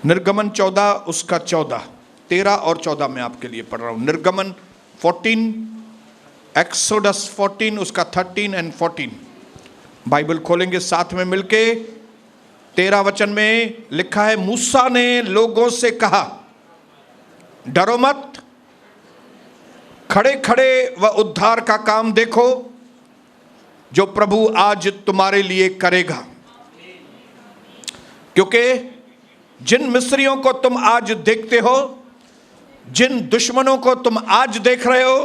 निर्गमन 14 उसका 14, 13 और 14 में आपके लिए पढ़ रहा हूं। निर्गमन 14, एक्सोडस 14 उसका 13 एंड 14। बाइबल खोलेंगे साथ में मिलके। 13 वचन में लिखा है, मूसा ने लोगों से कहा, डरो मत, खड़े खड़े व उद्धार का काम देखो जो प्रभु आज तुम्हारे लिए करेगा। क्योंकि जिन मिस्रियों को तुम आज देखते हो, जिन दुश्मनों को तुम आज देख रहे हो,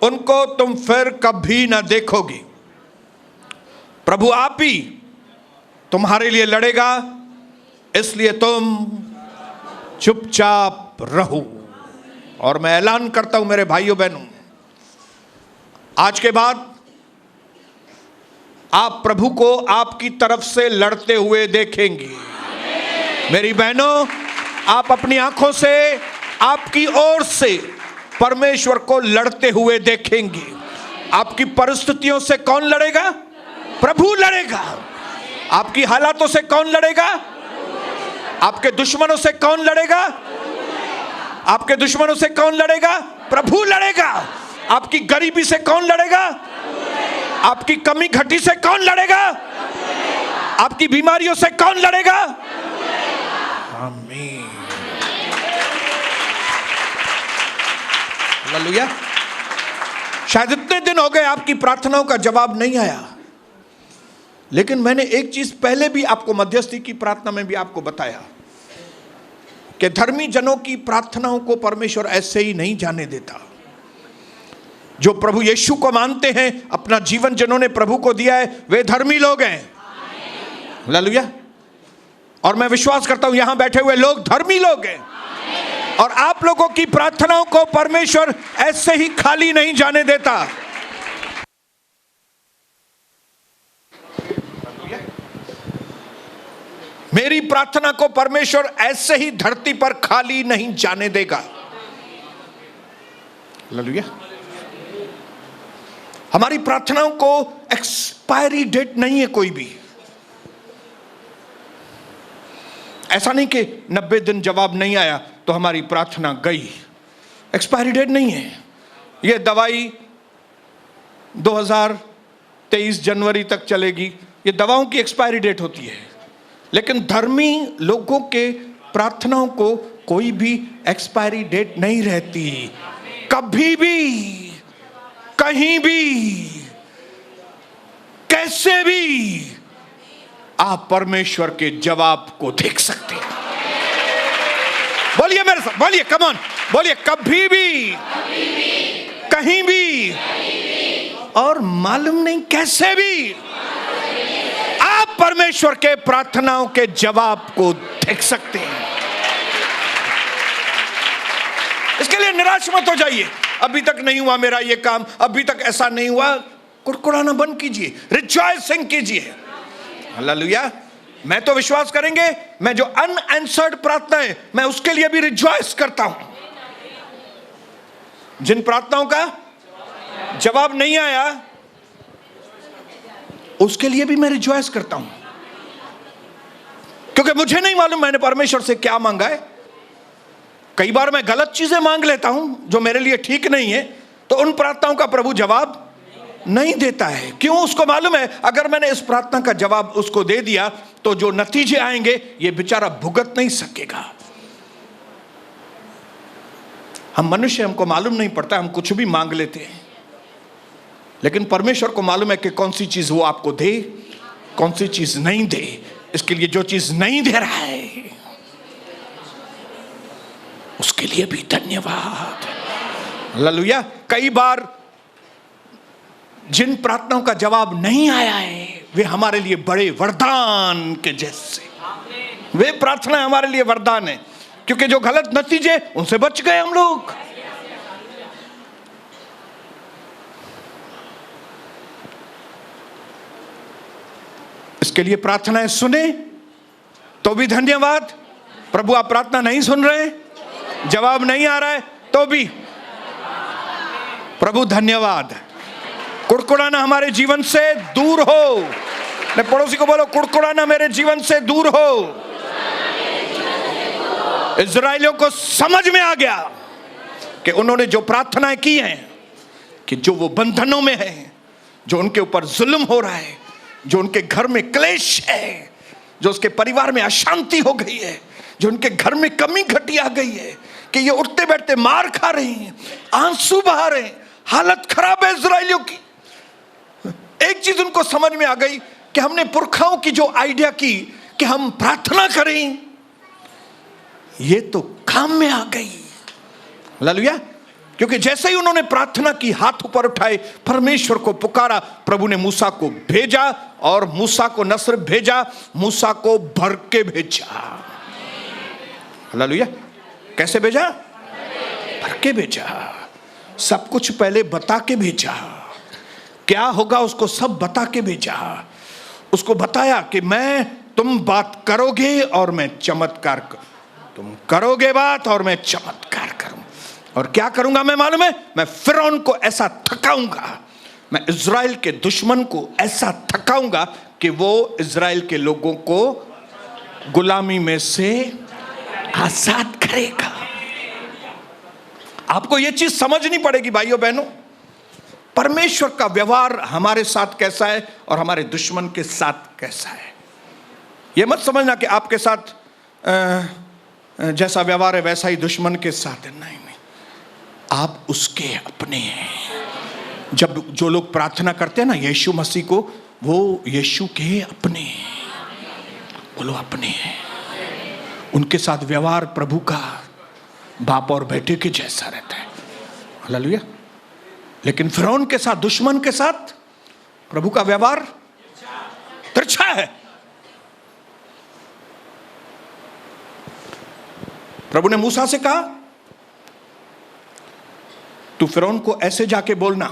उनको तुम फिर कभी ना देखोगे। प्रभु आप ही तुम्हारे लिए लड़ेगा, इसलिए तुम चुपचाप रहो। और मैं ऐलान करता हूं मेरे भाइयों बहनों, आज के बाद आप प्रभु को आपकी तरफ से लड़ते हुए देखेंगे। मेरी बहनों, आप अपनी आंखों से आपकी ओर से परमेश्वर को लड़ते हुए देखेंगे। आपकी परिस्थितियों से कौन लड़ेगा? प्रभु लड़ेगा। आपकी हालातों से कौन लड़ेगा? आपके दुश्मनों से कौन लड़ेगा? आपके दुश्मनों से कौन लड़ेगा? प्रभु लड़ेगा। आपकी गरीबी से कौन लड़ेगा? आपकी कमी घटी से कौन लड़ेगा? आपकी बीमारियों से कौन लड़ेगा? आमीन। हालेलुया। शायद इतने दिन हो गए आपकी प्रार्थनाओं का जवाब नहीं आया, लेकिन मैंने एक चीज पहले भी आपको मध्यस्थी की प्रार्थना में भी आपको बताया कि धर्मी जनों की प्रार्थनाओं को परमेश्वर ऐसे ही नहीं जाने देता। जो प्रभु यीशु को मानते हैं, अपना जीवन जिन्होंने प्रभु को दिया है, वे धर्मी लोग हैं। हालेलुया। और मैं विश्वास करता हूं यहां बैठे हुए लोग धर्मी लोग हैं। और आप लोगों की प्रार्थनाओं को परमेश्वर ऐसे ही खाली नहीं जाने देता। मेरी प्रार्थना को परमेश्वर ऐसे ही धरती पर खाली नहीं जाने देगा। हालेलुया। हमारी प्रार्थनाओं को एक्सपायरी डेट नहीं है कोई भी। ऐसा नहीं कि 90 दिन जवाब नहीं आया तो हमारी प्रार्थना गई। एक्सपायरी डेट नहीं है। यह दवाई 2023 जनवरी तक चलेगी, ये दवाओं की एक्सपायरी डेट होती है। लेकिन धर्मी लोगों के प्रार्थनाओं को कोई भी एक्सपायरी डेट नहीं रहती। कभी भी, कहीं भी, कैसे भी आप परमेश्वर के जवाब को देख सकते हैं। बोलिए मेरे साथ, बोलिए, कम ऑन, बोलिए, कभी भी, कहीं भी, और मालूम नहीं कैसे भी आप परमेश्वर के प्रार्थनाओं के जवाब को देख सकते हैं। इसके लिए निराश मत हो जाइए। अभी तक नहीं हुआ मेरा ये काम, अभी तक ऐसा नहीं हुआ। कुड़कुड़ाना बंद कीजिए, रिजॉइसिंग कीजिए। हालेलुया। मैं तो विश्वास करेंगे, मैं जो अनआंसर्ड प्रार्थना है मैं उसके लिए भी रिजॉइस करता हूं। जिन प्रार्थनाओं का जवाब नहीं आया उसके लिए भी मैं रिजॉइस करता हूं, क्योंकि मुझे नहीं मालूम मैंने परमेश्वर से क्या मांगा है। कई बार मैं गलत चीजें मांग लेता हूं जो मेरे लिए ठीक नहीं है, तो उन प्रार्थनाओं का प्रभु जवाब नहीं देता है। क्यों? उसको मालूम है अगर मैंने इस प्रार्थना का जवाब उसको दे दिया तो जो नतीजे आएंगे ये बेचारा भुगत नहीं सकेगा। हम मनुष्य, हमको मालूम नहीं पड़ता, हम कुछ भी मांग लेते हैं, लेकिन परमेश्वर को मालूम है कि कौन सी चीज वो आपको दे, कौन सी चीज नहीं दे। इसके लिए जो चीज नहीं दे रहा है उसके लिए भी धन्यवाद। हालेलुया। कई बार जिन प्रार्थनाओं का जवाब नहीं आया है वे हमारे लिए बड़े वरदान के जैसे, वे प्रार्थना हमारे लिए वरदान है, क्योंकि जो गलत नतीजे उनसे बच गए हम लोग। इसके लिए प्रार्थनाएं सुने तो भी धन्यवाद। प्रभु आप प्रार्थना नहीं सुन रहे, जवाब नहीं आ रहा है तो भी प्रभु धन्यवाद। कुड़कुड़ाना हमारे जीवन से दूर हो। मैं पड़ोसी को बोलो, कुड़कुड़ाना मेरे जीवन से दूर हो। इजराइलियों को समझ में आ गया कि उन्होंने जो प्रार्थनाएं की हैं, कि जो वो बंधनों में है, जो उनके ऊपर जुल्म हो रहा है, जो उनके घर में क्लेश है, जो उसके परिवार में अशांति हो गई है, जो उनके घर में कमी घटी आ गई है, कि ये उठते बैठते मार खा रहे हैं, आंसू बहा रहे हैं, हालत खराब है इजराइलियों की। एक चीज उनको समझ में आ गई कि हमने पुरखाओं की जो आइडिया की कि हम प्रार्थना करें, ये तो काम में आ गई। हालेलुया। क्योंकि जैसे ही उन्होंने प्रार्थना की, हाथ ऊपर उठाए, परमेश्वर को पुकारा, प्रभु ने मूसा को भेजा, और मूसा को न सिर्फ भेजा, मूसा को भर के भेजा। हालेलुया। कैसे भेजा? भर के भेजा। सब कुछ पहले बता के भेजा, क्या होगा उसको सब बता के भेजा। उसको बताया कि तुम बात करोगे और मैं चमत्कार तुम करोगे बात और मैं चमत्कार करूं। और क्या करूंगा मैं मालूम है? मैं फिरौन को ऐसा थकाऊंगा, मैं इज़राइल के दुश्मन को ऐसा थकाऊंगा कि वो इज़राइल के लोगों को गुलामी में से आजाद करेगा। आपको यह चीज समझनी पड़ेगी भाइयों बहनों, परमेश्वर का व्यवहार हमारे साथ कैसा है और हमारे दुश्मन के साथ कैसा है। यह मत समझना कि आपके साथ जैसा व्यवहार है वैसा ही दुश्मन के साथ है। नहीं, आप उसके अपने हैं। जब जो लोग प्रार्थना करते हैं ना यीशु मसीह को, वो यीशु के अपने हैं, वो लोग अपने हैं। उनके साथ व्यवहार प्रभु का बाप और बेटे के जैसा रहता है। हालेलुया। लेकिन फिरौन के साथ, दुश्मन के साथ प्रभु का व्यवहार तिरछा है। प्रभु ने मूसा से कहा, तू फिरौन को ऐसे जाके बोलना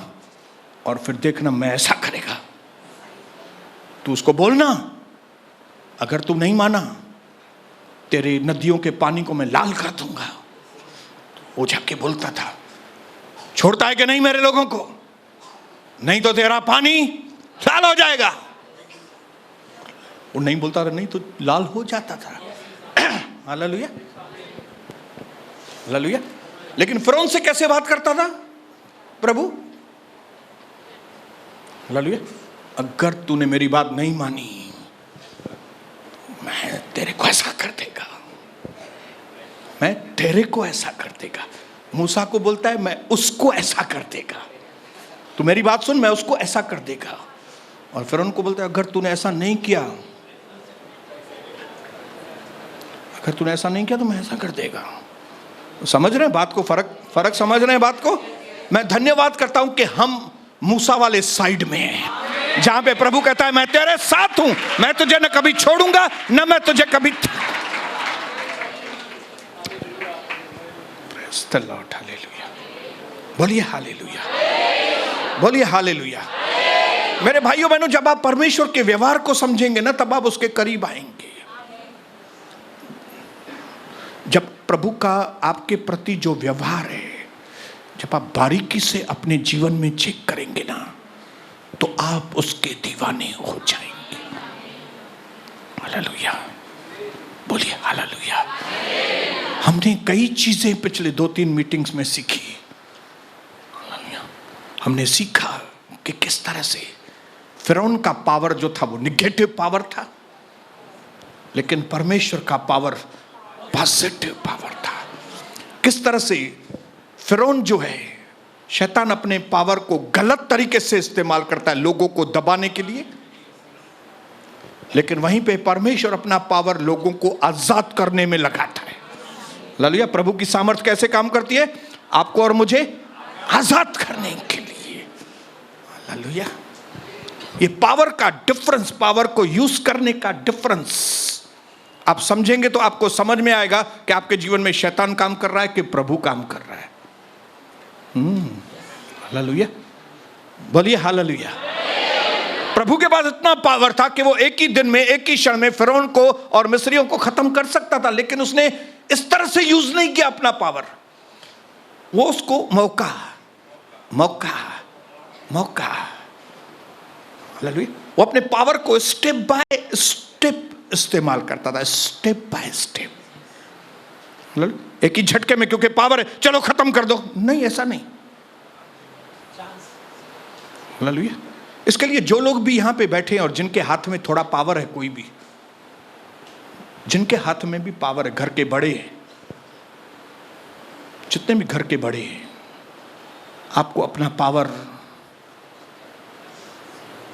और फिर देखना मैं ऐसा करेगा। तू उसको बोलना, अगर तू नहीं माना तेरे नदियों के पानी को मैं लाल कर दूंगा। वो जाके बोलता था, छोड़ता है कि नहीं मेरे लोगों को? नहीं तो तेरा पानी लाल हो जाएगा। वो नहीं बोलता था, नहीं तो लाल हो जाता था। Hallelujah, hallelujah. लेकिन फिरौन से कैसे बात करता था प्रभु? हालेलुया। अगर तूने मेरी बात नहीं मानी, मैं तेरे को ऐसा कर देगा, मैं तेरे को ऐसा कर देगा। मूसा को बोलता है, मैं उसको ऐसा कर देगा। तू मेरी बात सुन, मैं उसको ऐसा कर देगा। और फिरौन को बोलता है, अगर तूने ऐसा नहीं किया, अगर तूने ऐसा नहीं किया तो मैं ऐसा कर देगा। समझ रहे हैं बात को? फर्क समझ रहे हैं बात को? मैं धन्यवाद करता हूं कि हम मूसा वाले साइड में हैं, जहां पे प्रभु कहता है मैं तेरे साथ हूं, मैं तुझे न कभी छोड़ूंगा न मैं तुझे कभी। हालेलुया, बोलिए हालेलुया, बोलिए हालेलुया। मेरे भाइयों बहनों, जब आप परमेश्वर के व्यवहार को समझेंगे ना, तब आप उसके करीब आएंगे। जब प्रभु का आपके प्रति जो व्यवहार है, जब आप बारीकी से अपने जीवन में चेक करेंगे ना, तो आप उसके दीवाने हो जाएंगे। हालेलुया, बोलिए हालेलुया। हमने कई चीजें पिछले 2-3 मीटिंग्स में सीखी। हमने सीखा कि किस तरह से फिरौन का पावर जो था वो निगेटिव पावर था, लेकिन परमेश्वर का पावर पॉजिटिव पावर था। किस तरह से फिरौन जो है, शैतान अपने पावर को गलत तरीके से इस्तेमाल करता है लोगों को दबाने के लिए, लेकिन वहीं पे परमेश्वर अपना पावर लोगों को आजाद करने में लगाता है। हालेलुया। प्रभु की सामर्थ कैसे काम करती है? आपको और मुझे आजाद करने के लिए। हालेलुया। ये पावर का डिफरेंस, पावर को यूज करने का डिफरेंस आप समझेंगे तो आपको समझ में आएगा कि आपके जीवन में शैतान काम कर रहा है कि प्रभु काम कर रहा है। हालेलुया, बोलिए हालेलुया। प्रभु के पास इतना पावर था कि वो एक ही दिन में, एक ही क्षण में फिरौन को और मिस्रियों को खत्म कर सकता था, लेकिन उसने इस तरह से यूज नहीं किया अपना पावर। वो उसको मौका मौका मौका, हालेलुया। वो अपने पावर को स्टेप बाय स्टेप इस्तेमाल करता था, स्टेप बाय स्टेप। एक ही झटके में क्योंकि पावर है चलो खत्म कर दो, नहीं, ऐसा नहीं। हालेलुया। इसके लिए जो लोग भी यहां पे बैठे हैं और जिनके हाथ में थोड़ा पावर है, कोई भी जिनके हाथ में भी पावर है, घर के बड़े हैं, जितने भी घर के बड़े हैं, आपको अपना पावर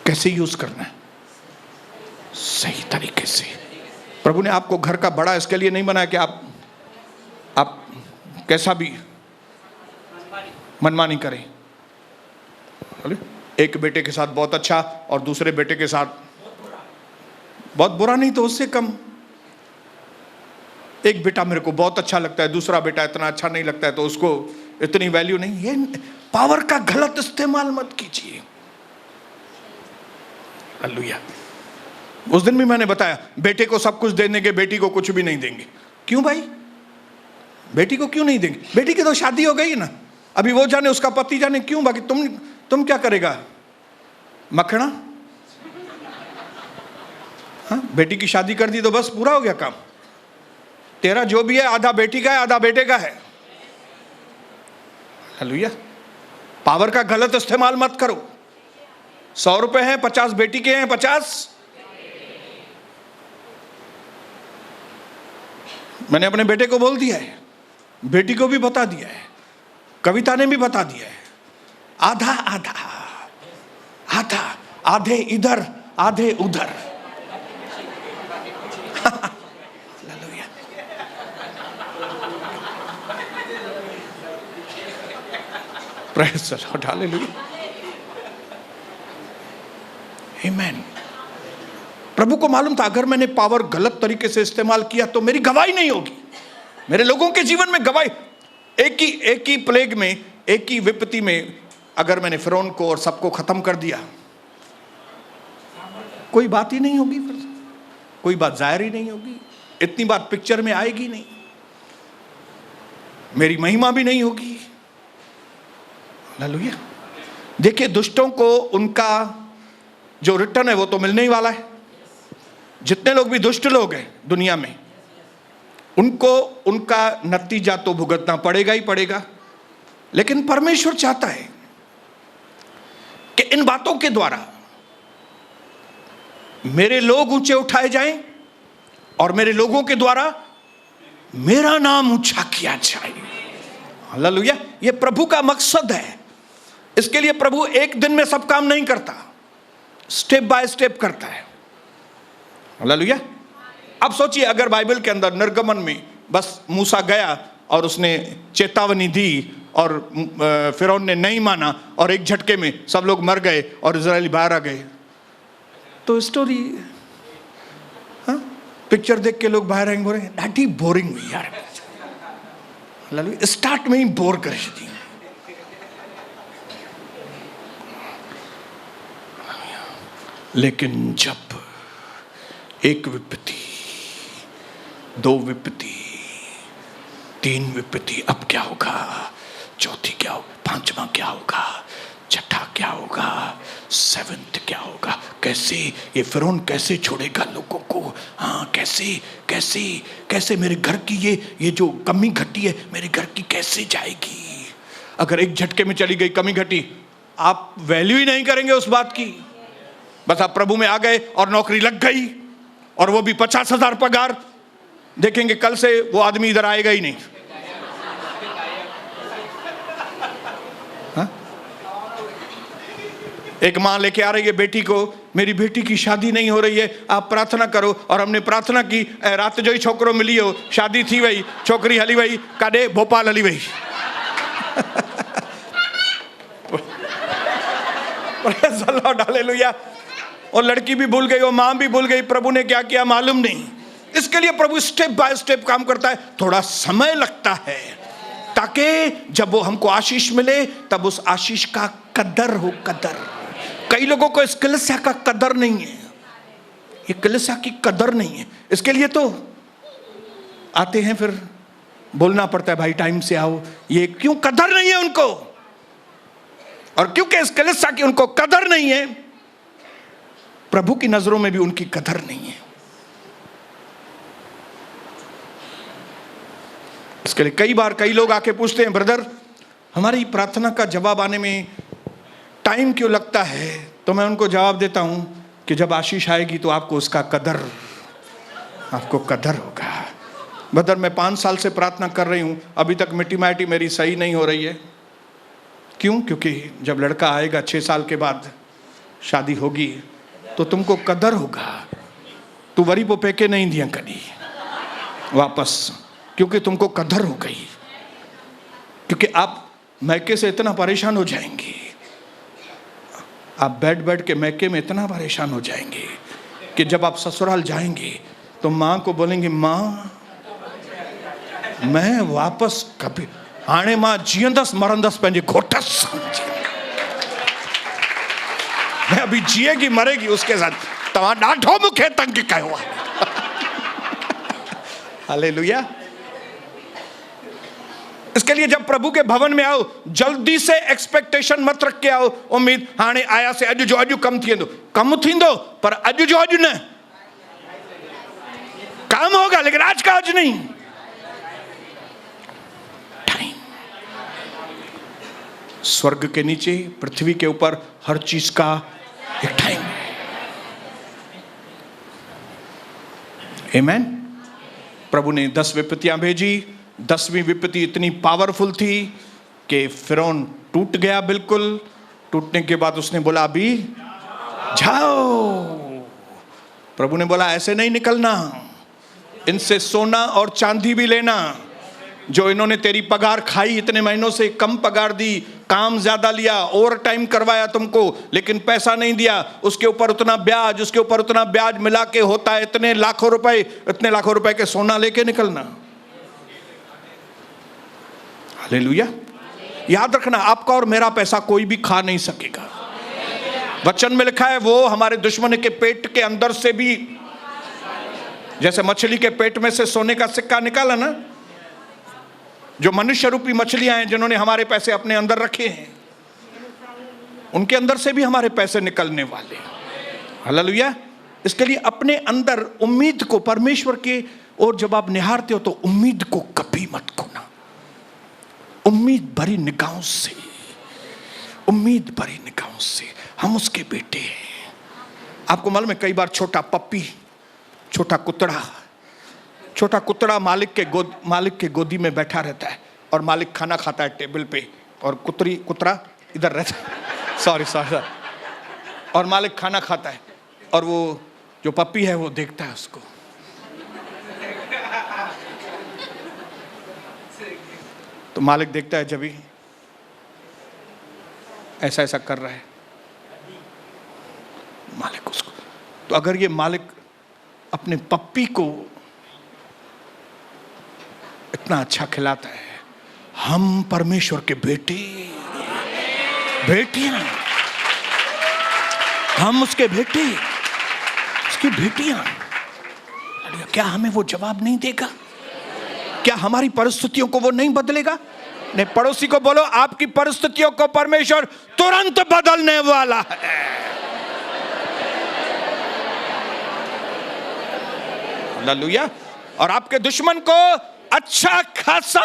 कैसे यूज करना है? सही तरीके से। प्रभु ने आपको घर का बड़ा इसके लिए नहीं बनाया कि आप कैसा भी मनमानी करें। एक बेटे के साथ बहुत अच्छा और दूसरे बेटे के साथ बहुत बुरा, नहीं तो उससे कम। एक बेटा मेरे को बहुत अच्छा लगता है, दूसरा बेटा इतना अच्छा नहीं लगता है, तो उसको इतनी वैल्यू नहीं। ये पावर का गलत इस्तेमाल मत कीजिए। हालेलुया। उस दिन भी मैंने बताया, बेटे को सब कुछ दे देंगे, बेटी को कुछ भी नहीं देंगे। क्यों भाई? बेटी को क्यों नहीं देंगे? बेटी की तो शादी हो गई ना, अभी वो जाने, उसका पति जाने, क्यों? बाकी तुम क्या करेगा? मखना? हाँ, बेटी की शादी कर दी तो बस पूरा हो गया काम। तेरा जो भी है आधा बेटी का है, आधा बेटे का है। हालेलुया। पावर का गलत इस्तेमाल मत करो। 100 रुपए हैं, 50 बेटी के हैं, 50 मैंने अपने बेटे को बोल दिया है, बेटी को भी बता दिया है, कविता ने भी बता दिया है। आधा आधा आधा, आधे इधर आधे उधर। प्रेज़ द लॉर्ड, हालेलुया, आमीन। प्रभु को मालूम था अगर मैंने पावर गलत तरीके से इस्तेमाल किया तो मेरी गवाही नहीं होगी, मेरे लोगों के जीवन में गवाही। एक ही प्लेग में, एक ही विपत्ति में अगर मैंने फिरौन को और सबको खत्म कर दिया, कोई बात ही नहीं होगी, फिर कोई बात जाहिर ही नहीं होगी, इतनी बात पिक्चर में आएगी नहीं, मेरी महिमा भी नहीं होगी। हालेलुया। देखिए, दुष्टों को उनका जो रिटर्न है वो तो मिलने ही वाला है। जितने लोग भी दुष्ट लोग हैं दुनिया में, उनको उनका नतीजा तो भुगतना पड़ेगा ही पड़ेगा। लेकिन परमेश्वर चाहता है कि इन बातों के द्वारा मेरे लोग ऊंचे उठाए जाएं और मेरे लोगों के द्वारा मेरा नाम ऊंचा किया जाए। हालेलुया। ये प्रभु का मकसद है। इसके लिए प्रभु एक दिन में सब काम नहीं करता, स्टेप बाय स्टेप करता है। हालेलुया। अब सोचिए, अगर बाइबल के अंदर निर्गमन में बस मूसा गया और उसने चेतावनी दी और फिरौन ने नहीं माना और एक झटके में सब लोग मर गए और इजरायली बाहर आ गए, तो स्टोरी, हाँ, पिक्चर देख के लोग बाहर आएंगे, बोलेंगे दैट ही बोरिंग हुई यार। हालेलुया। स्टार्ट में ही बोर कर दी। लेकिन जब एक विपत्ति, 2 विपत्ति, 3 विपत्ति, अब क्या होगा, चौथी क्या होगा, 5वां क्या होगा, छठा क्या होगा, 7th क्या होगा, कैसे ये फिरौन कैसे छोड़ेगा लोगों को? हाँ, कैसे मेरे घर की ये जो कमी घटी है, मेरे घर की कैसे जाएगी? अगर एक झटके में चली गई कमी घटी, आप वैल्यू ही नहीं करेंगे उस बात की। बस आप प्रभु में आ गए और नौकरी लग गई, और वो भी 50,000 पगार, देखेंगे कल से वो आदमी इधर आएगा ही नहीं। हा? एक माँ लेके आ रही है बेटी को, मेरी बेटी की शादी नहीं हो रही है, आप प्रार्थना करो। और हमने प्रार्थना की, रात जो ही छोकरो मिली हो, शादी थी वही, छोकरी हली वही, काडे भोपाल हली वही। Praise the Lord, hallelujah. और लड़की भी भूल गई और मां भी भूल गई, प्रभु ने क्या किया मालूम नहीं। इसके लिए प्रभु स्टेप बाय स्टेप काम करता है। थोड़ा समय लगता है ताकि जब वो हमको आशीष मिले तब उस आशीष का कदर हो। कदर, कई लोगों को इस कलीसिया का कदर नहीं है, ये कलीसिया की कदर नहीं है। इसके लिए तो आते हैं, फिर बोलना पड़ता है भाई टाइम से आओ। ये क्यों कदर नहीं है उनको? और क्योंकि इस कलीसिया की उनको कदर नहीं है, प्रभु की नजरों में भी उनकी कदर नहीं है। इसके लिए कई बार कई लोग आके पूछते हैं, ब्रदर हमारी प्रार्थना का जवाब आने में टाइम क्यों लगता है? तो मैं उनको जवाब देता हूं कि जब आशीष आएगी तो आपको उसका कदर होगा। ब्रदर मैं 5 साल से प्रार्थना कर रही हूं, अभी तक मिट्टी माटी मेरी सही नहीं हो रही है। क्यों? क्योंकि जब लड़का आएगा 6 साल के बाद शादी होगी तो तुमको कदर होगा। तू वरी वो पैके नहीं दिया कभी वापस, क्योंकि तुमको कदर हो गई। क्योंकि आप मैके से इतना परेशान हो जाएंगे, आप बैठ के मैके में इतना परेशान हो जाएंगे कि जब आप ससुराल जाएंगे तो माँ को बोलेंगे, माँ मैं वापस कभी हाणे मां जीअंदस मरंदस पंहिंजे घोटस, मैं अभी जिएगी मरेगी उसके साथ। तव्हां ॾाढो मूंखे तंग कयो आहे। हालेलुया। इसके लिए जब प्रभु के भवन में आओ, जल्दी से एक्सपेक्टेशन मत रख के आओ, उम्मीद हाणे आया से अॼु जो अॼु कम थींदो। कम थींदो पर अॼु जो अॼु न, काम होगा लेकिन आज का आज नहीं। टाइम, स्वर्ग के नीचे पृथ्वी के ऊपर हर चीज का एक टाइम है। आमीन। प्रभु ने 10 विपत्तियां भेजी। 10वीं विपत्ति इतनी पावरफुल थी कि फिरौन टूट गया बिल्कुल। टूटने के बाद उसने बोला अभी जाओ। प्रभु ने बोला ऐसे नहीं निकलना, इनसे सोना और चांदी भी लेना। जो इन्होंने तेरी पगार खाई, इतने महीनों से कम पगार दी, काम ज्यादा लिया, ओवर टाइम करवाया तुमको, लेकिन पैसा नहीं दिया, उसके ऊपर उतना ब्याज, उसके ऊपर उतना ब्याज मिला के होता है इतने लाखों रुपए के सोना लेके निकलना। हालेलुया। याद रखना, आपका और मेरा पैसा कोई भी खा नहीं सकेगा। वचन में लिखा है वो हमारे दुश्मन के पेट के अंदर से भी, जैसे मछली के पेट में से सोने का सिक्का निकाला ना, जो मनुष्य रूपी मछलियां हैं जिन्होंने हमारे पैसे अपने अंदर रखे हैं, उनके अंदर से भी हमारे पैसे निकलने वाले। हालेलुया। इसके लिए अपने अंदर उम्मीद को परमेश्वर के और जब आप निहारते हो तो उम्मीद को कभी मत खोना। उम्मीद भरी निगाहों से, उम्मीद भरी निगाहों से हम उसके बेटे हैं। आपको मालूम है कई बार छोटा पप्पी, छोटा कुतड़ा मालिक के गोदी में बैठा रहता है और मालिक खाना खाता है टेबल पे, और कुतरा इधर रहता है, सॉरी और मालिक खाना खाता है और वो जो पप्पी है वो देखता है उसको। तो मालिक देखता है जब भी ऐसा कर रहा है मालिक उसको, तो अगर ये मालिक अपने पप्पी को इतना अच्छा खिलाता है, हम परमेश्वर के बेटियां, हम उसके बेटे, उसकी बेटियां, क्या हमें वो जवाब नहीं देगा? क्या हमारी परिस्थितियों को वो नहीं बदलेगा? नहीं, पड़ोसी को बोलो आपकी परिस्थितियों को परमेश्वर तुरंत बदलने वाला है। हालेलुया। और आपके दुश्मन को अच्छा खासा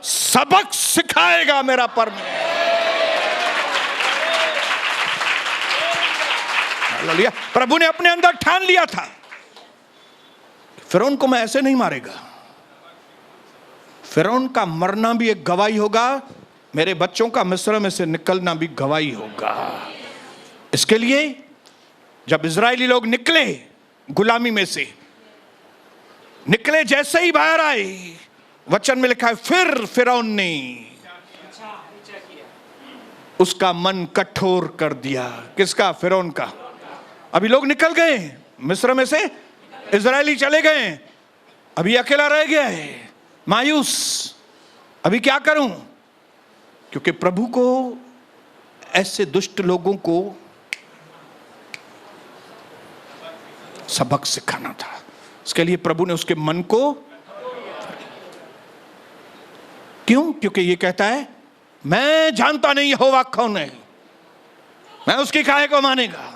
सबक सिखाएगा मेरा परमेश्वर। हालेलुया। प्रभु ने अपने अंदर ठान लिया था, फिरौन को मैं ऐसे नहीं मारेगा। फिरौन का मरना भी एक गवाही होगा, मेरे बच्चों का मिस्र में से निकलना भी गवाही होगा। इसके लिए जब इजरायली लोग निकले गुलामी में से, निकले जैसे ही बाहर आए, वचन में लिखा है फिर फिरौन ने उसका मन कठोर कर दिया। किसका? फिरौन का। अभी लोग निकल गए मिस्र में से, इजरायली चले गए, अभी अकेला रह गया है, मायूस। अभी क्या करूं? क्योंकि प्रभु को ऐसे दुष्ट लोगों को सबक सिखाना था। इसके लिए प्रभु ने उसके मन को, क्यों? क्योंकि ये कहता है मैं जानता नहीं यहोवा कौन है, मैं उसकी काहे को मानेगा,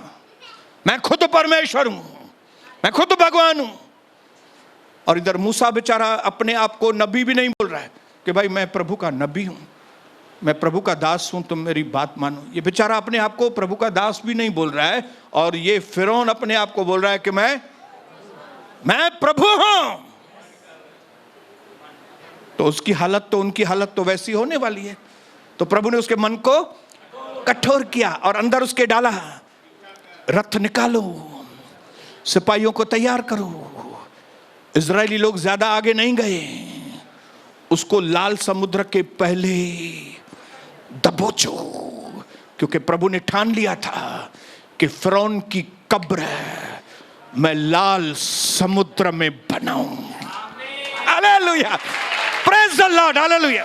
मैं खुद परमेश्वर हूं, मैं खुद भगवान हूं। और इधर मूसा बेचारा अपने आप को नबी भी नहीं बोल रहा है कि भाई मैं प्रभु का नबी हूं, मैं प्रभु का दास हूं, तुम मेरी बात मानो। ये बेचारा अपने आप को प्रभु का दास भी नहीं बोल रहा है, और ये फिरौन अपने आप को बोल रहा है कि मैं प्रभु हूं। तो उसकी हालत तो, उनकी हालत तो वैसी होने वाली है। तो प्रभु ने उसके मन को कठोर किया और अंदर उसके डाला, रथ निकालो, सिपाहियों को तैयार करो। इजरायली लोग ज्यादा आगे नहीं गए, उसको लाल समुद्र के पहले दबोचो, क्योंकि प्रभु ने ठान लिया था कि फिरौन की कब्र मैं लाल समुद्र में बनाऊं। Hallelujah, praise the Lord, hallelujah.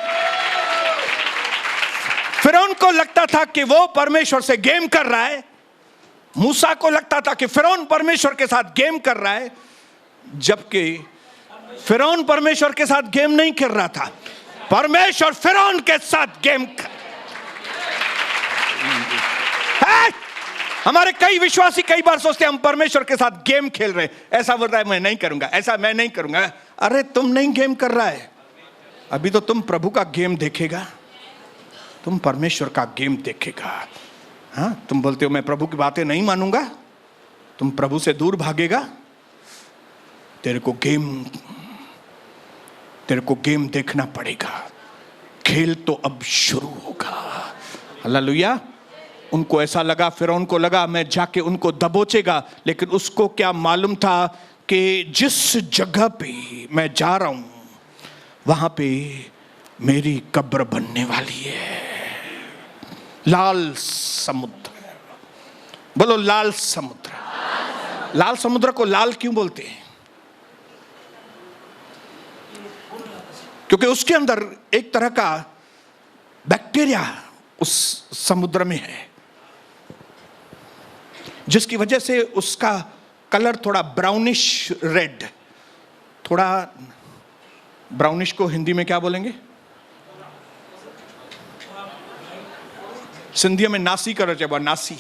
फिरौन को लगता था कि वो परमेश्वर से गेम कर रहा है, मूसा को लगता था कि फिरौन परमेश्वर के साथ गेम कर रहा है, जबकि फिरौन परमेश्वर के साथ गेम नहीं कर रहा था, परमेश्वर फिरौन के साथ गेम कर। हमारे कई विश्वासी कई बार सोचते हैं हम परमेश्वर के साथ गेम खेल रहे हैं, ऐसा बोल रहा है मैं नहीं करूंगा, ऐसा मैं नहीं करूंगा। अरे तुम नहीं गेम कर रहा है, अभी तो तुम प्रभु का गेम देखेगा, तुम परमेश्वर का गेम देखेगा। हाँ, तुम बोलते हो मैं प्रभु की बातें नहीं मानूंगा, तुम प्रभु से दूर भागेगा, तेरे को गेम देखना पड़ेगा। खेल तो अब शुरू होगा। हालेलुया। उनको ऐसा लगा, फिरौन को लगा मैं जाके उनको दबोचेगा, लेकिन उसको क्या मालूम था कि जिस जगह पे मैं जा रहा हूं वहां पे मेरी कब्र बनने वाली है। लाल समुद्र, बोलो लाल समुद्र। लाल समुद्र को लाल क्यों बोलते हैं? क्योंकि उसके अंदर एक तरह का बैक्टीरिया उस समुद्र में है, जिसकी वजह से उसका कलर थोड़ा ब्राउनिश रेड, थोड़ा ब्राउनिश को हिंदी में क्या बोलेंगे? सिंधी में नासी कलर चइबो आहे, नासी,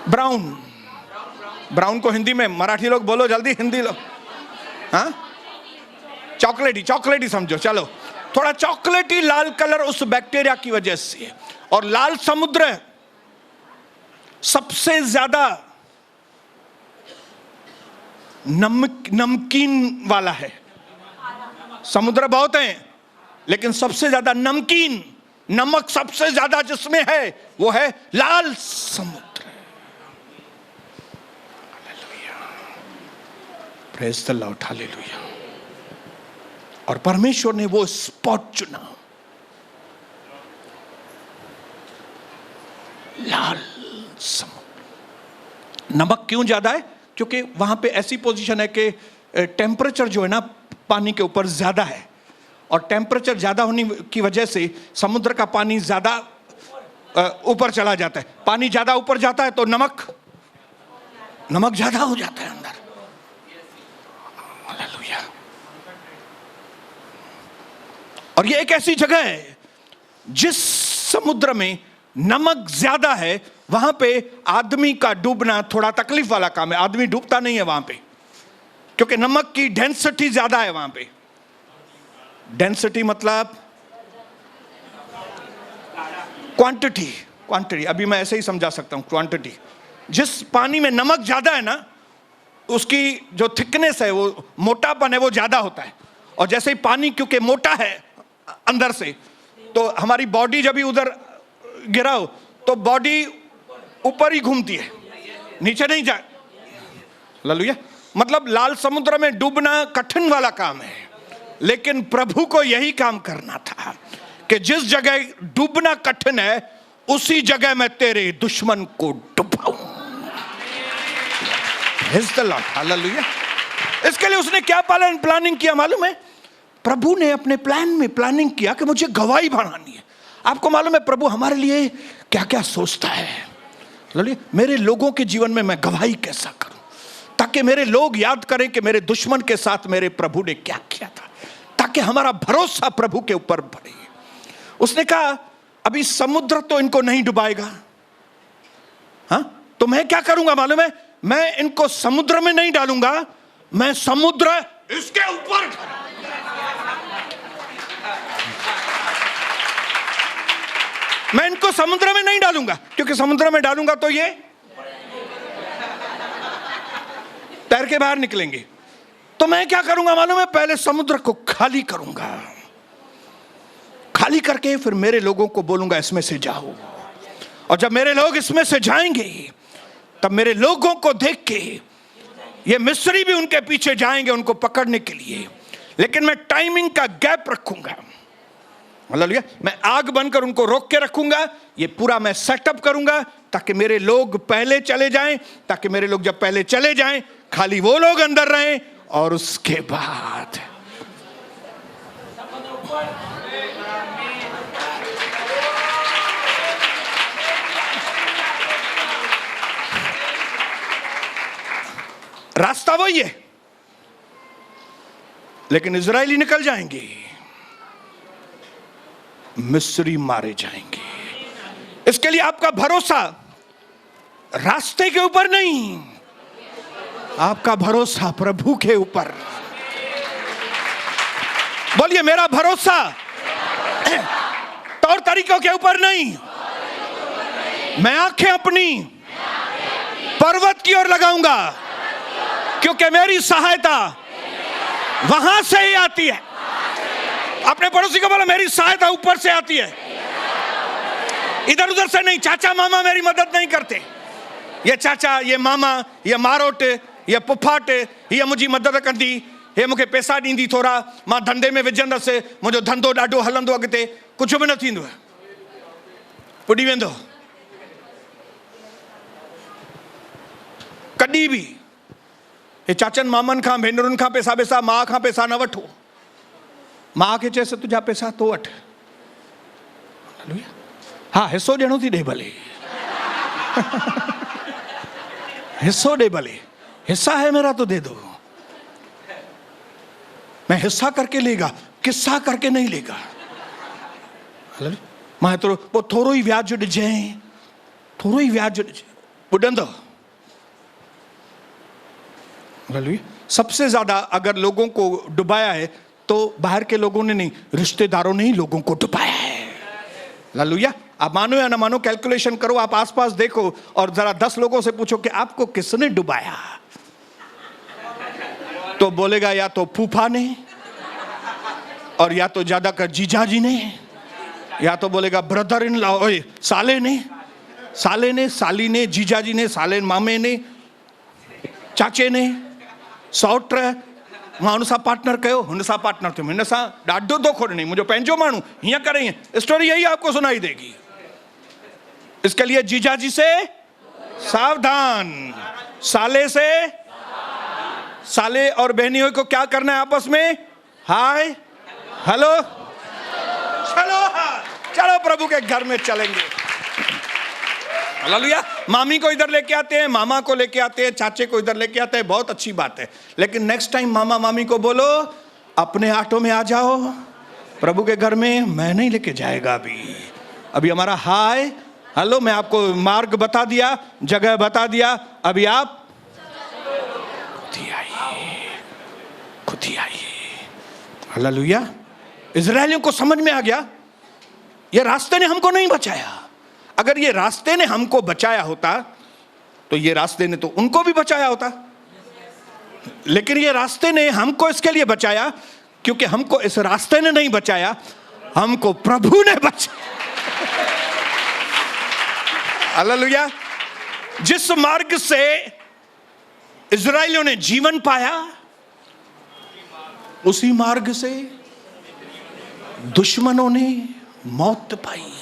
ब्राउन। ब्राउन को हिंदी में, मराठी लोग बोलो जल्दी, हिंदी लोग, हाँ, चॉकलेटी समझो, चलो, थोड़ा चॉकलेटी लाल कलर उस बैक्टीरिया की वजह से। और लाल समुद्र सबसे ज्यादा नमकीन वाला है। समुद्र बहुत हैं, लेकिन सबसे ज्यादा नमकीन, नमक सबसे ज्यादा जिसमें है वो है लाल समुद्र। Hallelujah, praise the Lord, hallelujah. और परमेश्वर ने वो स्पॉट चुना, लाल समुद्र। नमक क्यों ज्यादा है? क्योंकि वहां पे ऐसी पोजीशन है कि टेम्परेचर जो है ना पानी के ऊपर ज्यादा है, और टेम्परेचर ज्यादा होने की वजह से समुद्र का पानी ज्यादा ऊपर चला जाता है। पानी ज्यादा ऊपर जाता है तो नमक ज्यादा हो जाता है अंदर। हालेलुया। और ये एक ऐसी जगह है जिस समुद्र में नमक ज्यादा है, वहां पे आदमी का डूबना थोड़ा तकलीफ वाला काम है। आदमी डूबता नहीं है वहां पे, क्योंकि नमक की डेंसिटी ज्यादा है वहां पे। डेंसिटी मतलब क्वांटिटी, अभी मैं ऐसे ही समझा सकता हूं, क्वांटिटी। जिस पानी में नमक ज्यादा है ना, उसकी जो थिकनेस है, वो मोटापन है, वो ज्यादा होता है। और जैसे ही पानी क्योंकि मोटा है अंदर से, तो हमारी बॉडी जब भी उधर गिराओ तो बॉडी ऊपर ही घूमती है, नीचे नहीं जाए। हालेलुया। मतलब लाल समुद्र में डूबना कठिन वाला काम है, लेकिन प्रभु को यही काम करना था कि जिस जगह डूबना कठिन है उसी जगह मैं तेरे दुश्मन को डुबाऊं। हालेलुया। इसके लिए उसने क्या प्लानिंग किया मालूम है? प्रभु ने अपने प्लान में प्लानिंग किया कि मुझे गवाही बढ़ानी है। आपको मालूम है प्रभु हमारे लिए क्या क्या सोचता है? मेरे लोगों के जीवन में मैं गवाही कैसा करूं ताकि मेरे लोग याद करें कि मेरे दुश्मन के साथ मेरे प्रभु ने क्या किया था, ताकि हमारा भरोसा प्रभु के ऊपर बढ़े। उसने कहा अभी समुद्र तो इनको नहीं डुबाएगा, हाँ, तो मैं क्या करूंगा मालूम है? मैं इनको समुद्र में नहीं डालूंगा, मैं समुद्र इसके ऊपर मैं इनको समुद्र में नहीं डालूंगा, क्योंकि समुद्र में डालूंगा तो ये तैर के बाहर निकलेंगे। तो मैं क्या करूंगा मालूम है? पहले समुद्र को खाली करूंगा, खाली करके फिर मेरे लोगों को बोलूंगा इसमें से जाओ। और जब मेरे लोग इसमें से जाएंगे तब मेरे लोगों को देख के ये मिस्री भी उनके पीछे जाएंगे उनको पकड़ने के लिए। लेकिन मैं टाइमिंग का गैप रखूंगा, मतलब मैं आग बनकर उनको रोक के रखूंगा। ये पूरा मैं सेटअप करूंगा ताकि मेरे लोग पहले चले जाएं, ताकि मेरे लोग जब पहले चले जाएं खाली वो लोग अंदर रहें। और उसके बाद रास्ता वही है, लेकिन इजरायली निकल जाएंगे, मिस्री मारे जाएंगे। इसके लिए आपका भरोसा रास्ते के ऊपर नहीं, आपका भरोसा प्रभु के ऊपर। बोलिए, मेरा भरोसा तौर तरीकों के ऊपर नहीं, मैं आंखें अपनी पर्वत की ओर लगाऊंगा, क्योंकि मेरी सहायता वहां से ही आती है। अपने पड़ोसी को बोला, मेरी सहायता ऊपर से आती है, इधर उधर से नहीं। चाचा मामा मेरी मदद नहीं करते। ये चाचा, ये मामा, ये मारोट, ये पुफाट, ये मुझी मदद कंदी, हे मूंखे पैसा ॾींदी थोरा, मां धंधे में विझंदसि, मुंहिंजो धंधो ॾाढो हलंदो अॻिते। कुझु बि न थींदो, पुॼी वेंदो। कॾहिं बि हे चाचनि मामनि खां भेनरुनि खां पैसा माउ खां पैसा न वठो। माउ खे चएसि तुंहिंजा पैसा तो वठि, हा हिसो ॾियणो थी ॾे भले, हिस्सो दे भले, हिस्सा है मेरा तो दे दो। मैं हिस्सा करके लेगा, किस्सा करके नहीं लेगा। मां एतिरो पोइ थोरो ई व्याज ॾिजांइ, थोरो ई व्याज ॾिजांइ, ॿुॾंदो। सबसे ज्यादा अगर लोगों को डुबाया है तो बाहर के लोगों ने नहीं, रिश्तेदारों ने ही लोगों को डुबाया है। हालेलुया। आप मानो या ना मानो, कैलकुलेशन करो, आप आसपास देखो और जरा 10 लोगों से पूछो कि आपको किसने डुबाया, तो बोलेगा या तो फूफा ने, और या तो ज्यादा कर जीजाजी ने, या तो बोलेगा ब्रदर इन लॉ, साले ने, साली ने, जीजाजी ने, साले मामे ने, चाचे ने, सौट मां हुन सां पार्टनर कयो, हुन सां पार्टनर थियो, हिन सां ॾाढो धोखो ॾिनई, मुंहिंजो पंहिंजो माण्हू हीअं करे, हीअं स्टोरी यही आपको सुनाई देगी। इसके लिए जीजाजी से सावधान, साले से, साले और बहनियों को क्या करना है आपस में, हाय हेलो, चलो चलो प्रभु के घर में चलेंगे। हालेलुया। मामी को इधर लेके आते हैं, मामा को लेके आते हैं, चाचे को इधर लेके आते हैं, बहुत अच्छी बात है। लेकिन नेक्स्ट टाइम मामा मामी को बोलो अपने ऑटो में आ जाओ, प्रभु के घर में मैं नहीं लेके जाएगा। अभी हमारा हाय हेलो, मैं आपको मार्ग बता दिया, जगह बता दिया, अभी आप खुद ही आइए। हालेलुया। इजरायलियों को समझ में आ गया, ये रास्ते ने हमको नहीं बचाया। अगर ये रास्ते ने हमको बचाया होता तो ये रास्ते ने तो उनको भी बचाया होता, लेकिन ये रास्ते ने हमको इसके लिए बचाया क्योंकि हमको इस रास्ते ने नहीं बचाया, हमको प्रभु ने बचाया। हालेलुया। जिस मार्ग से इजरायलियों ने जीवन पाया, उसी मार्ग से दुश्मनों ने मौत पाई।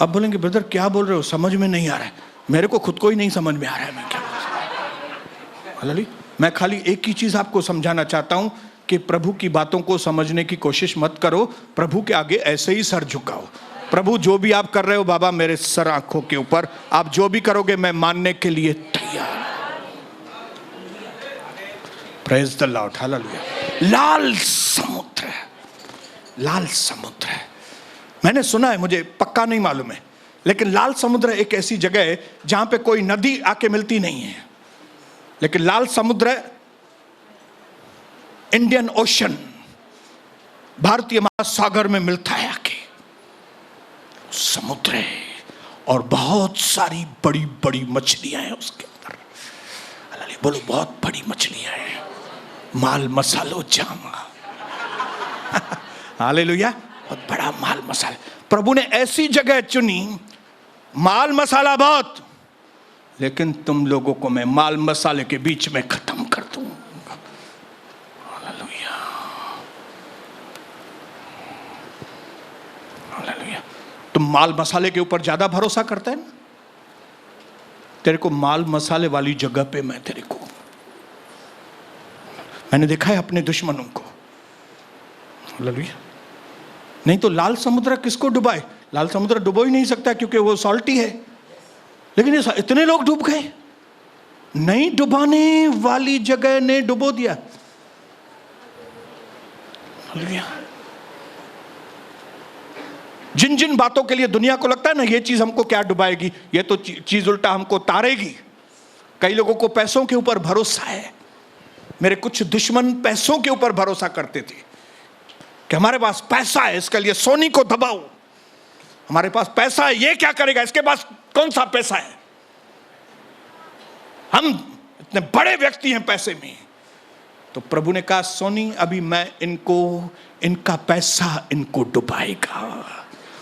अब बोलेंगे ब्रदर क्या बोल रहे हो, समझ में नहीं आ रहा है। मेरे को खुद को ही नहीं समझ में आ रहा है मैं क्या बोल रहा हूं। मैं खाली एक ही चीज आपको समझाना चाहता हूं कि प्रभु की बातों को समझने की कोशिश मत करो, प्रभु के आगे ऐसे ही सर झुकाओ। प्रभु जो भी आप कर रहे हो बाबा मेरे सर आंखों के ऊपर, आप जो भी करोगे मैं मानने के लिए तैयार। Praise the Lord. हालेलुया। लाल समुद्र, लाल समुद्र है, मैंने सुना है, मुझे पक्का नहीं मालूम है, लेकिन लाल समुद्र एक ऐसी जगह है जहां पे कोई नदी आके मिलती नहीं है, लेकिन लाल समुद्र इंडियन ओशन, भारतीय महासागर में मिलता है आके, समुद्र है और बहुत सारी बड़ी बड़ी मछलियां हैं उसके अंदर। बोलो बहुत बड़ी मछलियां हैं, माल मसालो जामा। हालेलुया, बहुत बड़ा माल मसाला। प्रभु ने ऐसी जगह चुनी, माल मसाला बहुत, लेकिन तुम लोगों को मैं माल मसाले के बीच में खत्म कर दूंगा। Hallelujah, hallelujah. तुम माल मसाले के ऊपर ज्यादा भरोसा करते हैं ना, तेरे को माल मसाले वाली जगह पे मैं तेरे को, मैंने देखा है अपने दुश्मनों को। हालेलुया। नहीं तो लाल समुद्र किसको डुबाए? लाल समुद्र डुबो ही नहीं सकता क्योंकि वो सॉल्टी है, लेकिन इतने लोग डूब गए, नहीं डुबाने वाली जगह ने डुबो दिया। हालेलुया। जिन जिन बातों के लिए दुनिया को लगता है ना ये चीज हमको क्या डुबाएगी, ये तो चीज उल्टा हमको तारेगी। कई लोगों को पैसों के ऊपर भरोसा है। मेरे कुछ दुश्मन पैसों के ऊपर भरोसा करते थे कि हमारे पास पैसा है, इसके लिए सोनी को दबाओ, हमारे पास पैसा है, ये क्या करेगा, इसके पास कौन सा पैसा है, हम इतने बड़े व्यक्ति हैं पैसे में। तो प्रभु ने कहा सोनी अभी मैं इनको, इनका पैसा इनको डुबाएगा।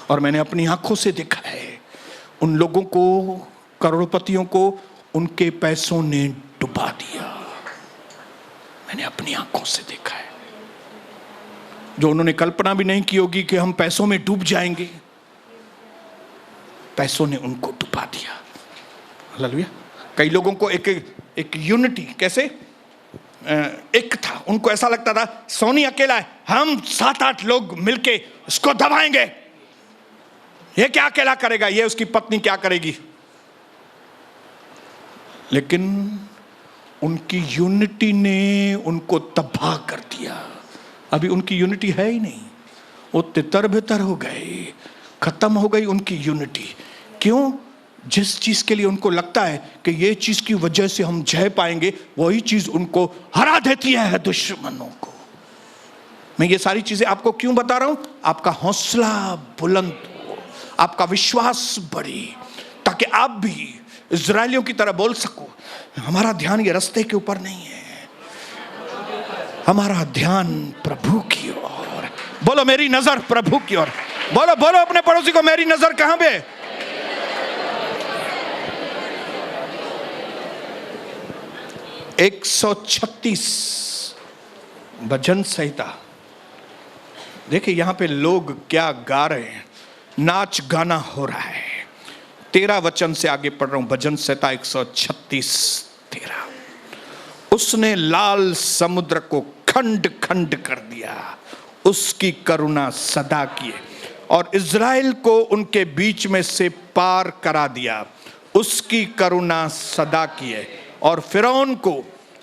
और मैंने अपनी आंखों से देखा है उन लोगों को, करोड़पतियों को उनके पैसों ने डुबा दिया। मैंने अपनी आंखों से देखा है, जो उन्होंने कल्पना भी नहीं की होगी कि हम पैसों में डूब जाएंगे, पैसों ने उनको डुबा दिया। हालेलुया। कई लोगों को एक यूनिटी, कैसे एक था, उनको ऐसा लगता था सोनी अकेला है, हम 7-8 लोग मिलके इसको दबाएंगे, ये क्या अकेला करेगा, ये उसकी पत्नी क्या करेगी। लेकिन उनकी यूनिटी ने उनको तबाह कर दिया। अभी उनकी यूनिटी है ही नहीं, वो तितर बितर हो गए, खत्म हो गई उनकी यूनिटी। क्यों? जिस चीज के लिए उनको लगता है कि ये चीज की वजह से हम जय पाएंगे, वही चीज उनको हरा देती है दुश्मनों को। मैं ये सारी चीजें आपको क्यों बता रहा हूं? आपका हौसला बुलंद हो, आपका विश्वास बढ़े, ताकि आप भी इजरायलियों की तरह बोल सको हमारा ध्यान ये रास्ते के ऊपर नहीं है, हमारा ध्यान प्रभु की ओर। बोलो मेरी नजर प्रभु की ओर। बोलो बोलो अपने पड़ोसी को, मेरी नजर कहां पे? 136 भजन संहिता। देखिए यहां पे लोग क्या गा रहे हैं, नाच गाना हो रहा है। 13 वचन से आगे पढ़ रहा हूं, भजन संहिता 136:13। उसने लाल समुद्र को खंड खंड कर दिया, उसकी करुणा सदा की है, और इज़राइल को उनके बीच में से पार करा दिया, उसकी करुणा सदा की है। और फिरौन को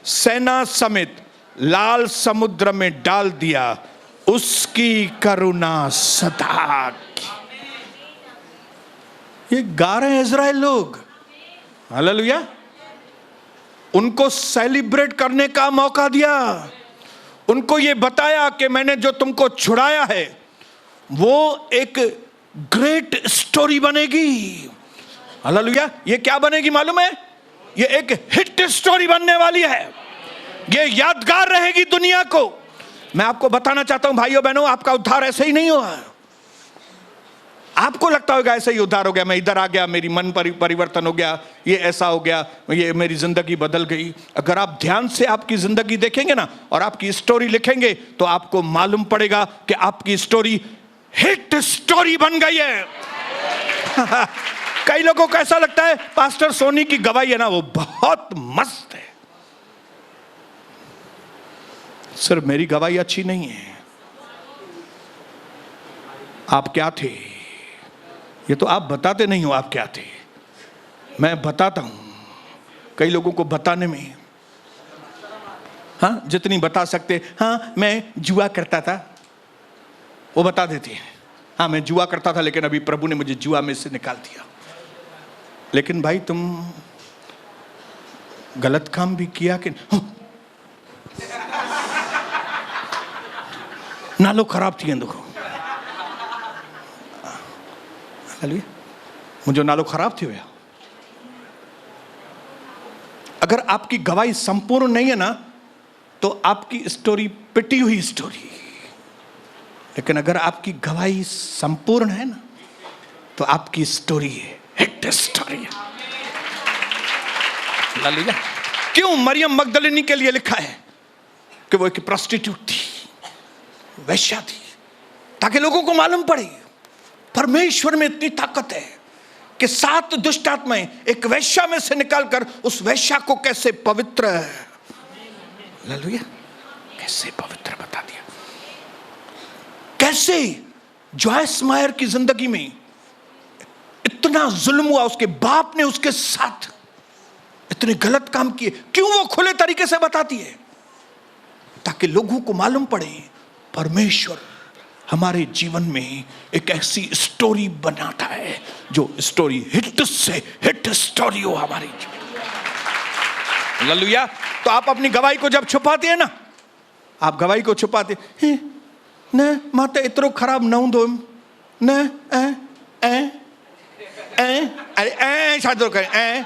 सेना समेत लाल समुद्र में डाल दिया, उसकी करुणा सदा की। ये गा रहे हैं इज़राइल लोग। हालेलुया। उनको सेलिब्रेट करने का मौका दिया, उनको ये बताया कि मैंने जो तुमको छुड़ाया है वो एक ग्रेट स्टोरी बनेगी। हालेलुया। ये क्या बनेगी मालूम है? ये एक हिट स्टोरी बनने वाली है, ये यादगार रहेगी दुनिया को। मैं आपको बताना चाहता हूं भाइयों बहनों, आपका उद्धार ऐसे ही नहीं हुआ। आपको लगता होगा ऐसे ही उद्धार हो गया, मैं इधर आ गया, मेरी मन परिवर्तन हो गया, ये ऐसा हो गया, ये मेरी जिंदगी बदल गई। अगर आप ध्यान से आपकी जिंदगी देखेंगे ना और आपकी स्टोरी लिखेंगे तो आपको मालूम पड़ेगा कि आपकी स्टोरी हिट स्टोरी बन गई है। कई लोगों को ऐसा लगता है पास्टर सोनी की गवाही है ना वो बहुत मस्त है। सिर्फ मेरी गवाही अच्छी नहीं है, आप क्या थे ये तो आप बताते नहीं हो, आप क्या थे। मैं बताता हूं, कई लोगों को बताने में, हाँ जितनी बता सकते, हाँ मैं जुआ करता था वो बता देते हैं, हाँ मैं जुआ करता था लेकिन अभी प्रभु ने मुझे जुआ में से निकाल दिया। लेकिन भाई तुम गलत काम भी किया कि नालो खराब थी वेंदो, मुझे नालो खराब थी वियो। अगर आपकी गवाही संपूर्ण नहीं है ना तो आपकी स्टोरी पिटी हुई स्टोरी, लेकिन अगर आपकी गवाही संपूर्ण है ना तो आपकी स्टोरी है हिट स्टोरी है। हालेलुया। क्यों मरियम मगदलिनी के लिए लिखा है कि वो एक प्रोस्टिट्यूट थी, वैश्या थी, ताकि लोगों को मालूम पड़े परमेश्वर में इतनी ताकत है कि 7 दुष्ट आत्माएं एक वैश्या में से निकालकर उस वैश्या को कैसे पवित्र, हालेलुया, कैसे पवित्र बता दिया। कैसे जॉयस मायर की जिंदगी में इतना जुल्म हुआ, उसके बाप ने उसके साथ इतने गलत काम किए, क्यों वो खुले तरीके से बताती है, ताकि लोगों को मालूम पड़े परमेश्वर हमारे जीवन में एक ऐसी स्टोरी बनाता है जो स्टोरी हिट से हिट स्टोरी हो हमारी जीवन। हालेलुया। तो आप अपनी गवाही को जब छुपाते हैं ना, आप गवाही को छुपाते न माता इतरो खराब न हूंदो न शादी करें।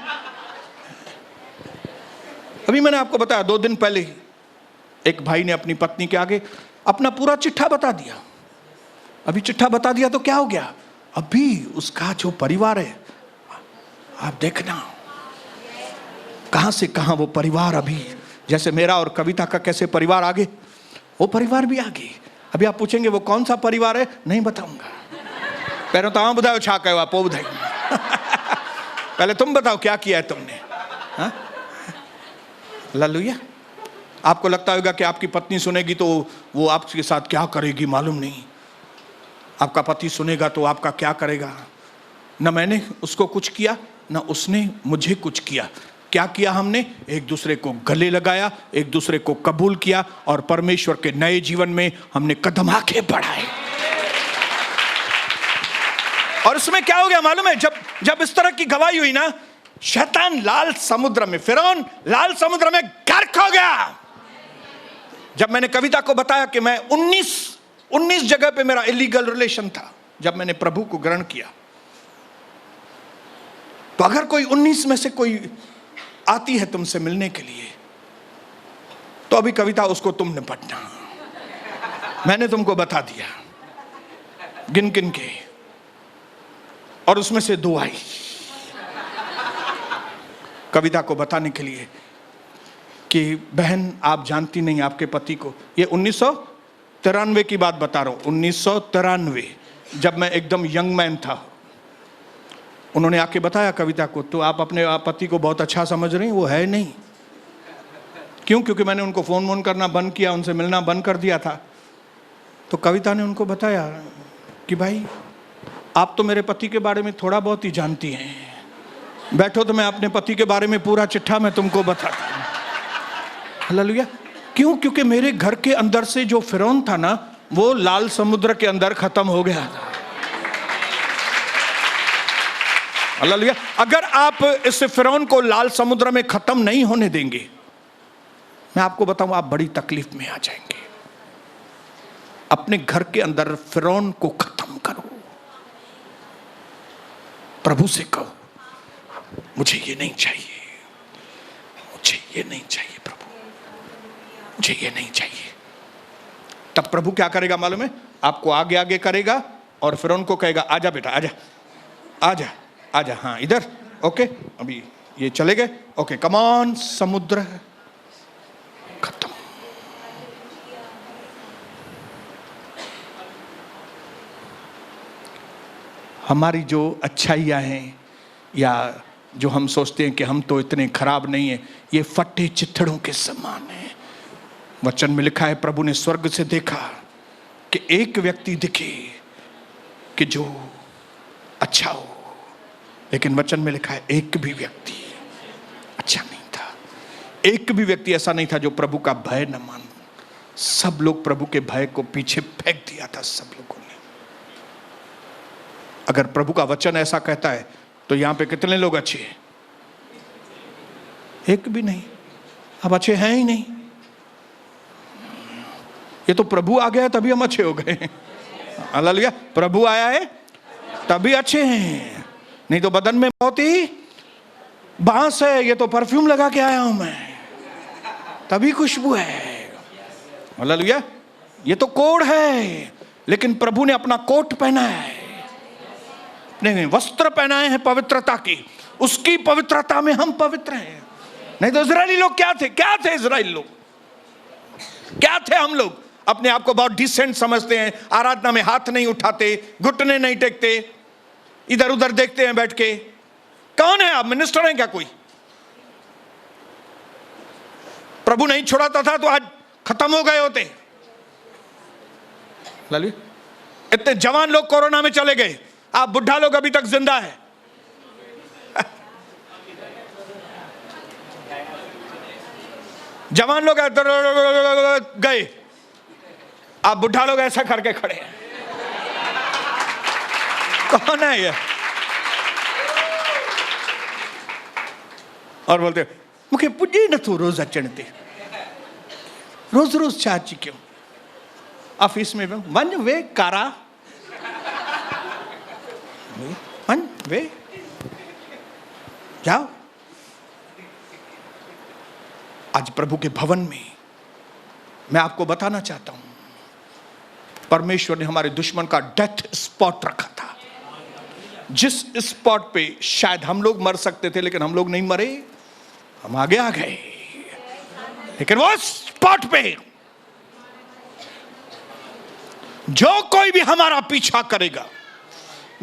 अभी मैंने आपको बताया 2 दिन पहले ही एक भाई ने अपनी पत्नी के आगे अपना पूरा चिट्ठा बता दिया। अभी चिट्ठा बता दिया तो क्या हो गया, अभी उसका जो परिवार है, आप देखना कहां से कहां वो परिवार, अभी जैसे मेरा और कविता का कैसे परिवार आगे, वो परिवार भी आगे। अभी आप पूछेंगे वो कौन सा परिवार है, नहीं बताऊंगा, पहले तो आप बताओ छा कहो, आप बताइए पहले तुम बताओ क्या किया है तुमने। हालेलुया। आपको लगता होगा कि आपकी पत्नी सुनेगी तो वो आपके साथ क्या करेगी, मालूम नहीं। आपका पति सुनेगा तो आपका क्या करेगा। न मैंने उसको कुछ किया, न उसने मुझे कुछ किया। क्या किया हमने, एक दूसरे को गले लगाया, एक दूसरे को कबूल किया और परमेश्वर के नए जीवन में हमने कदम आगे बढ़ाए। और इसमें क्या हो गया मालूम है, जब इस तरह की गवाही हुई ना, शैतान लाल समुद्र में, फिरौन लाल समुद्र में गर्क हो गया। जब मैंने कविता को बताया कि मैं 19 जगह पे मेरा इलीगल रिलेशन था जब मैंने प्रभु को ग्रहण किया, तो अगर कोई 19 में से कोई आती है तुमसे मिलने के लिए, तो अभी कविता उसको तुम निपटना। मैंने तुमको बता दिया गिन गिन के, और उसमें से 2 आई कविता को बताने के लिए कि बहन आप जानती नहीं आपके पति को। ये 1993 की बात बता रहा हूं, 1993 जब मैं एकदम यंग मैन था। उन्होंने आके बताया कविता को, तो आप अपने पति को बहुत अच्छा समझ रही हैं, वो है नहीं। क्यों? क्योंकि मैंने उनको फोन करना बंद किया, उनसे मिलना बंद कर दिया था। तो कविता ने उनको बताया कि भाई आप तो मेरे पति के बारे में थोड़ा बहुत ही जानती हैं, बैठो तो मैं अपने पति के बारे में पूरा चिट्ठा मैं तुमको बताता हूं। हालेलुया। क्यों? क्योंकि मेरे घर के अंदर से जो फिरौन था ना, वो लाल समुद्र के अंदर खत्म हो गया था। हालेलुया। अगर आप इस फिरौन को लाल समुद्र में खत्म नहीं होने देंगे, मैं आपको बताऊं आप बड़ी तकलीफ में आ जाएंगे। अपने घर के अंदर फिरौन को खत्म करो, प्रभु से कहो मुझे ये नहीं चाहिए, मुझे ये नहीं चाहिए प्रभु, मुझे ये नहीं चाहिए। तब प्रभु क्या करेगा मालूम है? आपको आगे आगे करेगा और फिरौन को कहेगा आजा बेटा, आजा आजा आजा, हाँ इधर, ओके अभी ये चले गए, ओके कम ऑन, समुद्र खत्म। हमारी जो अच्छाइयाँ हैं या जो हम सोचते हैं कि हम तो इतने खराब नहीं हैं, ये फटे चिथड़ों के समान है। वचन में लिखा है प्रभु ने स्वर्ग से देखा कि एक व्यक्ति दिखे कि जो अच्छा हो, लेकिन वचन में लिखा है एक भी व्यक्ति अच्छा नहीं था। एक भी व्यक्ति ऐसा नहीं था जो प्रभु का भय न मान। सब लोग प्रभु के भय को पीछे फेंक दिया था सब लोगों ने। अगर प्रभु का वचन ऐसा कहता है तो यहां पे कितने लोग अच्छे हैं? एक भी नहीं। अब अच्छे हैं ही नहीं। ये तो प्रभु आ गया है तभी हम अच्छे हो गए। हालेलुया, प्रभु आया है तभी अच्छे हैं, नहीं तो बदन में बहुत ही बांस है, ये तो परफ्यूम लगा के आया हूं मैं तभी खुशबू है। हालेलुया, ये तो कोढ़ है लेकिन प्रभु ने अपना कोट पहना है, अपने वस्त्र पहनाए हैं पवित्रता की, उसकी पवित्रता में हम पवित्र हैं। नहीं तो इजरायली लोग क्या थे? क्या थे इजरायली लोग? क्या थे हम लोग? अपने आप को बहुत डिसेंट समझते हैं, आराधना में हाथ नहीं उठाते, घुटने नहीं टेकते, इधर उधर देखते हैं बैठ के। कौन है आप? मिनिस्टर हैं क्या कोई? प्रभु नहीं छुड़ाता था तो आज खत्म हो गए होते। इतने जवान लोग कोरोना में चले गए, आप बुढ़ा लोग अभी तक जिंदा है। जवान लोग गए, आप बुढ़ा लोग ऐसा करके खड़े हैं। कौन है ये? और बोलते मुझे पुजी न तू रोज अचणते, रोज रोज चाची क्यों? ऑफिस में वन वे कारा, वन वे जाओ। आज प्रभु के भवन में मैं आपको बताना चाहता हूं, परमेश्वर ने हमारे दुश्मन का डेथ स्पॉट रखा था, जिस स्पॉट पे शायद हम लोग मर सकते थे लेकिन हम लोग नहीं मरे, हम आगे आ गए। लेकिन वो स्पॉट पे जो कोई भी हमारा पीछा करेगा,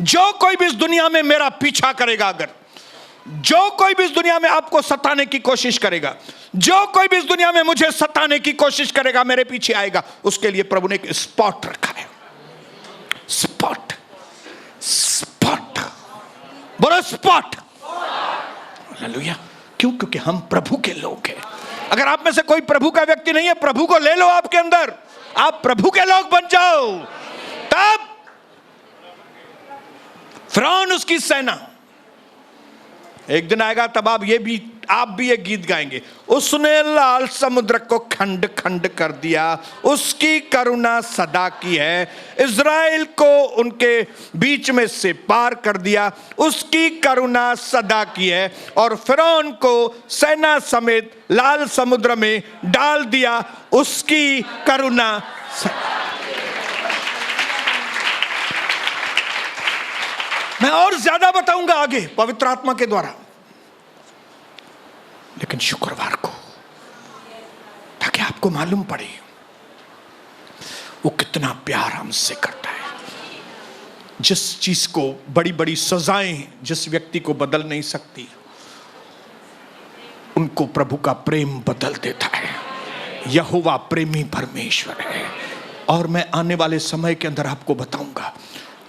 जो कोई भी इस दुनिया में मेरा पीछा करेगा, अगर जो कोई भी इस दुनिया में आपको सताने की कोशिश करेगा, जो कोई भी इस दुनिया में मुझे सताने की कोशिश करेगा, मेरे पीछे आएगा, उसके लिए प्रभु ने एक स्पॉट रखा है। स्पॉट, स्पॉट, बोलो स्पॉट। हालेलुया। क्यों? क्योंकि हम प्रभु के लोग हैं। अगर आप में से कोई प्रभु का व्यक्ति नहीं है, प्रभु को ले लो आपके अंदर, आप प्रभु के लोग बन जाओ, तब फिरौन उसकी सेना, एक दिन आएगा तब आप भी ये गीत गाएंगे, उसने लाल समुद्र को खंड खंड कर दिया, उसकी करुणा सदा की है, इज़राइल को उनके बीच में से पार कर दिया, उसकी करुणा सदा की है, और फिरौन को सेना समेत लाल समुद्र में डाल दिया, उसकी करुणा। मैं और ज्यादा बताऊंगा आगे पवित्र आत्मा के द्वारा, लेकिन शुक्रवार को, ताकि आपको मालूम पड़े वो कितना प्यार हमसे करता है। जिस चीज को बड़ी बड़ी सजाएं जिस व्यक्ति को बदल नहीं सकती, उनको प्रभु का प्रेम बदल देता है। यहोवा प्रेमी परमेश्वर है, और मैं आने वाले समय के अंदर आपको बताऊंगा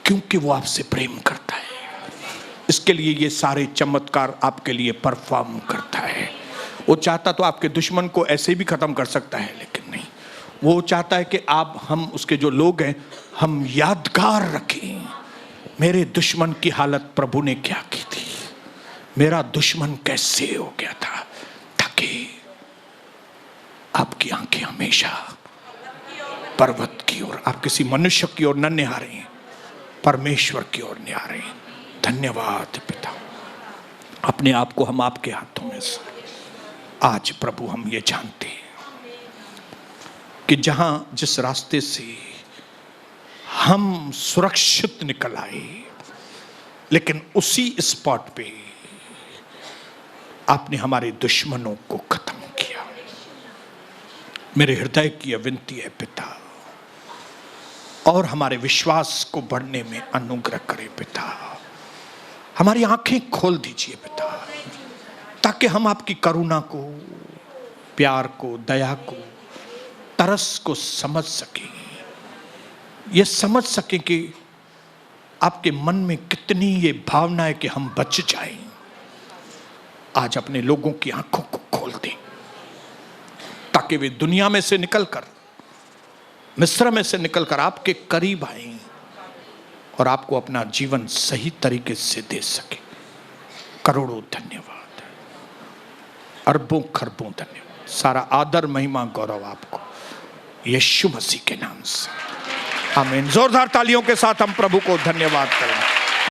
क्योंकि वो आपसे प्रेम करता है, इसके लिए ये सारे चमत्कार आपके लिए परफॉर्म करता है। वो चाहता तो आपके दुश्मन को ऐसे भी खत्म कर सकता है, लेकिन नहीं, वो चाहता है कि हम उसके जो लोग हैं, हम यादगार रखें, मेरे दुश्मन की हालत प्रभु ने क्या की थी, मेरा दुश्मन कैसे हो गया था, ताकि आपकी आंखें हमेशा पर्वत की ओर, आप किसी मनुष्य की ओर न निहारें, परमेश्वर की ओर निहारें। धन्यवाद पिता, अपने आप को हम आपके हाथों में से आज प्रभु हम ये जानते हैं कि जहां जिस रास्ते से हम सुरक्षित निकल आए, लेकिन उसी स्पॉट पे आपने हमारे दुश्मनों को खत्म किया। मेरे हृदय की विनती है पिता, और हमारे विश्वास को बढ़ने में अनुग्रह करे पिता, हमारी आंखें खोल दीजिए पिता, ताकि हम आपकी करुणा को, प्यार को, दया को, तरस को समझ सकें, ये समझ सकें कि आपके मन में कितनी ये भावना है कि हम बच जाएं। आज अपने लोगों की आंखों को खोल दें, ताकि वे दुनिया में से निकलकर, मिस्र में से निकलकर आपके करीब आएं और आपको अपना जीवन सही तरीके से दे सके। करोड़ों धन्यवाद, अरबों खरबों धन्यवाद, सारा आदर महिमा गौरव आपको यीशु मसीह के नाम से, आमीन। जोरदार तालियों के साथ हम प्रभु को धन्यवाद करें।